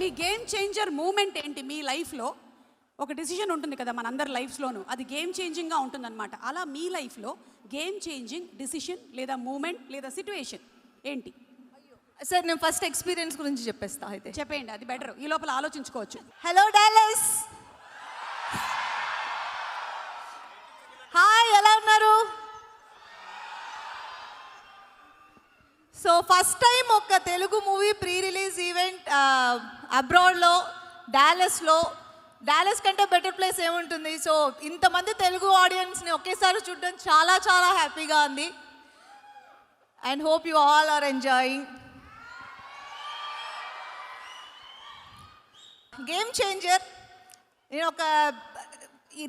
మీ game changer moment ఏంటి మీ లైఫ్లో? ఒక డిసిషన్ ఉంటుంది కదా మనందరి లైఫ్స్లోనూ, అది గేమ్ చేంజింగ్గా ఉంటుందన్నమాట. అలా మీ లైఫ్లో గేమ్ చేంజింగ్ డిసిషన్ లేదా మూమెంట్ లేదా సిట్యుయేషన్ ఏంటి? సార్ నేను ఫస్ట్ ఎక్స్పీరియన్స్ గురించి చెప్పేస్తా. అయితే చెప్పేయండి, అది బెటర్. ఈ లోపల ఆలోచించుకోవచ్చు. హలో డాలస్, హాయ్, ఎలా ఉన్నారు? సో ఫస్ట్ టైం ఒక Telugu movie pre release event అబ్రాడ్లో, డాలస్ కంటే బెటర్ ప్లేస్ ఏముంటుంది. సో ఇంతమంది తెలుగు ఆడియన్స్ని ఒకేసారి చూడడం చాలా చాలా హ్యాపీగా ఉంది. And hope you all are enjoying. Game changer నేను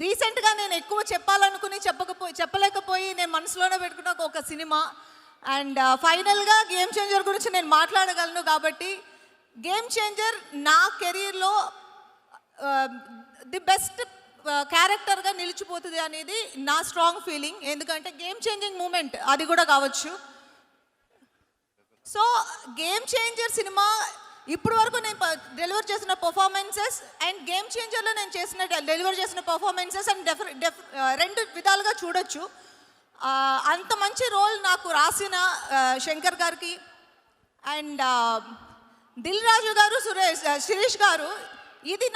రీసెంట్గా నేను ఎక్కువ చెప్పాలనుకుని చెప్పలేకపోయి నేను మనసులోనే పెట్టుకున్న ఒక సినిమా. అండ్ ఫైనల్గా గేమ్ చేంజర్ గురించి నేను మాట్లాడగలను. కాబట్టి గేమ్ చేంజర్ నా కెరీర్లో ది బెస్ట్ క్యారెక్టర్గా నిలిచిపోతుంది అనేది నా స్ట్రాంగ్ ఫీలింగ్. ఎందుకంటే గేమ్ చేంజింగ్ మూమెంట్ అది కూడా కావచ్చు. సో గేమ్ చేంజర్ సినిమా ఇప్పుడు వరకు నేను డెలివర్ చేసిన పర్ఫార్మెన్సెస్ అండ్ గేమ్ చేంజర్లో నేను డెలివర్ చేసిన పర్ఫార్మెన్సెస్ అండ్ రెండు విధాలుగా చూడొచ్చు. అంత మంచి రోల్ నాకు రాసిన శంకర్ గారికి అండ్ దిల్ రాజు గారు, శిరీష్ గారు, ఇది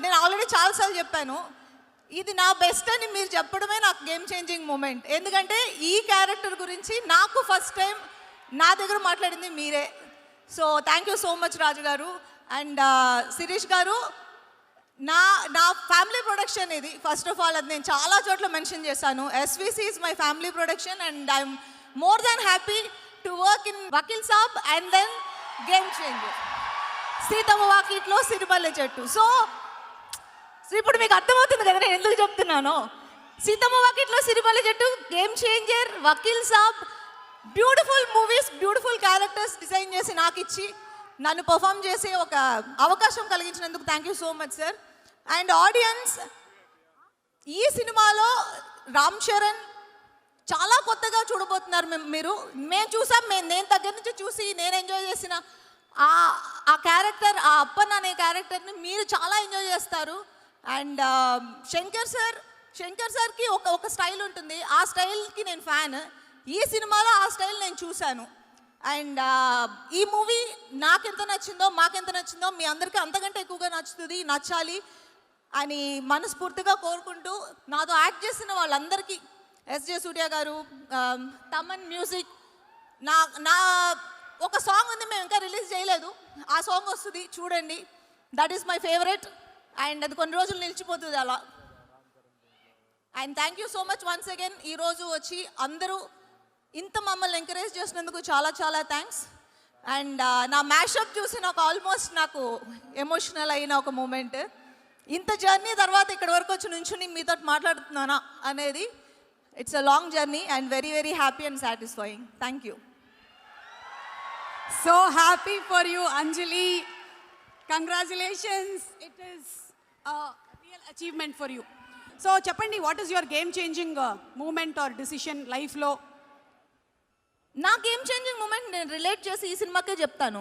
నేను ఆల్రెడీ చాలాసార్లు చెప్పాను, ఇది నా బెస్ట్ అని మీరు చెప్పడమే నాకు గేమ్ చేంజింగ్ మూమెంట్. ఎందుకంటే ఈ క్యారెక్టర్ గురించి నాకు ఫస్ట్ టైం నా దగ్గర మాట్లాడింది మీరే. So thank you so much Raju గారు. అండ్ శిరీష్ గారు, నా ఫ్యామిలీ ప్రొడక్షన్ ఇది. ఫస్ట్ ఆఫ్ ఆల్ అది నేను చాలా చోట్ల మెన్షన్ చేశాను. SVC is my family production and I'm more than happy to work in Vakeel Saab and then game changer, Seethamma Vakitlo Sirimalle చెట్టు. సో ఇప్పుడు మీకు అర్థమవుతుంది కదా నేను ఎందుకు చెప్తున్నాను. Seethamma Vakitlo Sirimalle Chettu, game changer, Vakeel Saab, beautiful movies, beautiful characters design చేసి నాకు ఇచ్చి నన్ను పర్ఫామ్ చేసే ఒక అవకాశం కలిగించినందుకు thank you so much sir. And audience, ఈ సినిమాలో రామ్ చరణ్ చాలా కొత్తగా చూడబోతున్నారు మీరు. మేము చూసాం, నేను దగ్గర నుంచి చూసి నేను ఎంజాయ్ చేసిన ఆ క్యారెక్టర్, ఆ అప్పన్ అనే క్యారెక్టర్ని మీరు చాలా ఎంజాయ్ చేస్తారు. అండ్ శంకర్ సార్కి ఒక స్టైల్ ఉంటుంది, ఆ స్టైల్కి నేను ఫ్యాన్. ఈ సినిమాలో ఆ స్టైల్ నేను చూశాను. అండ్ ఈ మూవీ నాకెంత నచ్చిందో, మాకెంత నచ్చిందో మీ అందరికీ అంతకంటే ఎక్కువగా నచ్చాలి అని మనస్ఫూర్తిగా కోరుకుంటూ, నాతో యాక్ట్ చేసిన వాళ్ళందరికీ, ఎస్జే సూర్య గారు, తమన్ మ్యూజిక్, నా ఒక సాంగ్ ఉంది, మేము ఇంకా రిలీజ్ చేయలేదు, ఆ సాంగ్ వస్తుంది చూడండి. That is my favourite and అది కొన్ని రోజులు నిలిచిపోతుంది అలా. And thank you so much once again. ఈరోజు వచ్చి అందరూ ఇంత మమ్మల్ని ఎంకరేజ్ చేసినందుకు చాలా చాలా థ్యాంక్స్. అండ్ నా మ్యాషప్ చూసి నాకు ఎమోషనల్ అయిన ఒక మూమెంట్. ఇంత జర్నీ తర్వాత ఇక్కడ వరకు వచ్చి నుంచుని మీతో మాట్లాడుతున్నానా అనేది, it's a long journey and very very happy and satisfying. Thank you. So happy for you Anjali, congratulations. It is real achievement for you. So చెప్పండి, what is your game changing moment or decision లైఫ్లో? నా game changing moment నేను relate చేసి ఈ సినిమాకే చెప్తాను.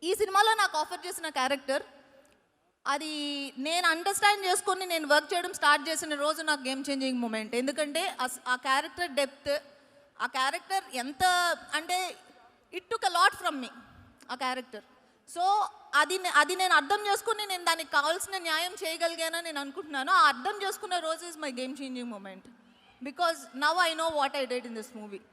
ఈ సినిమాలో నాకు ఆఫర్ చేసిన క్యారెక్టర్, అది నేను అండర్స్టాండ్ చేసుకొని నేను వర్క్ చేయడం స్టార్ట్ చేసిన రోజు నాకు గేమ్ చేంజింగ్ మూమెంట్. ఎందుకంటే ఆ క్యారెక్టర్ డెప్త్, ఆ క్యారెక్టర్ ఎంత అంటే it took a lot from మీ ఆ క్యారెక్టర్. సో అది నేను అర్థం చేసుకుని నేను దానికి కావాల్సిన న్యాయం చేయగలిగానని నేను అనుకుంటున్నాను. ఆ అర్థం చేసుకున్న రోజు is my game changing moment, because now I know what I did in this movie.